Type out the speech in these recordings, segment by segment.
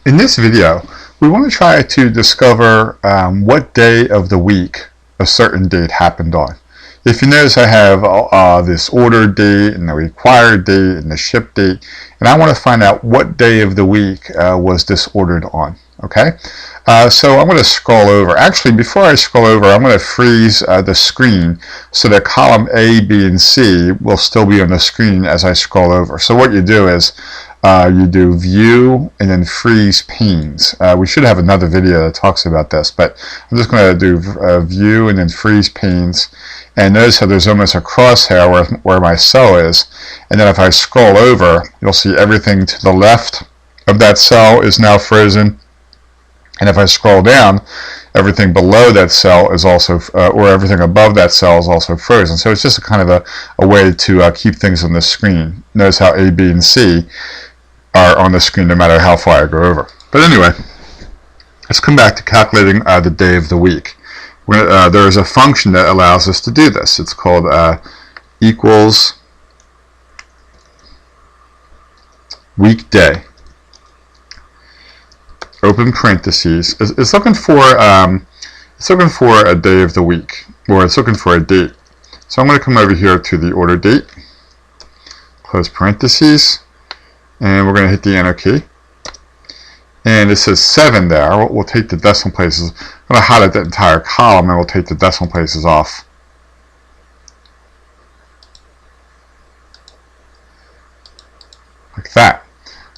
In this video, we want to try to discover what day of the week a certain date happened on. If you notice, I have this order date and the required date and the ship date, and I want to find out what day of the week was this ordered on. Okay, so I'm going to scroll over. Actually, before I scroll over, I'm going to freeze the screen so that column A, B, and C will still be on the screen as I scroll over. So what you do is you do view and then freeze panes. We should have another video that talks about this, but I'm just going to do view and then freeze panes. And notice how there's almost a crosshair where my cell is. And then if I scroll over, you'll see everything to the left of that cell is now frozen. And if I scroll down, everything below that cell is also, or everything above that cell is also frozen. So it's just a kind of a way to keep things on the screen. Notice how A, B, and C are on the screen no matter how far I go over. But anyway, let's come back to calculating the day of the week. There is a function that allows us to do this. It's called equals weekday. Open parentheses. It's looking for a day of the week, or it's looking for a date. So I'm going to come over here to the order date, close parentheses, and we're going to hit the enter key. And it says 7 there. We'll take the decimal places. I'm going to highlight that entire column, and we'll take the decimal places off. Like that.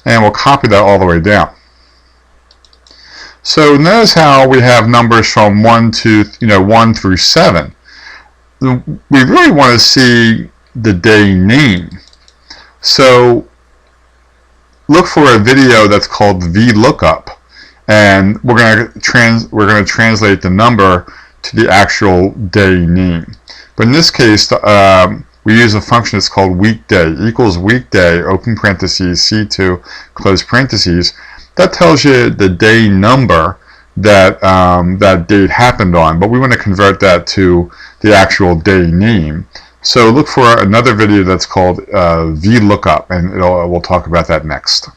And we'll copy that all the way down. So notice how we have numbers from 1 through 7. We really want to see the day name. So look for a video that's called VLOOKUP, and we're going to translate the number to the actual day name. But in this case, we use a function that's called weekday equals weekday open parentheses C2 close parentheses. That tells you the day number that that date happened on, but we want to convert that to the actual day name. So look for another video that's called VLOOKUP, and we'll talk about that next.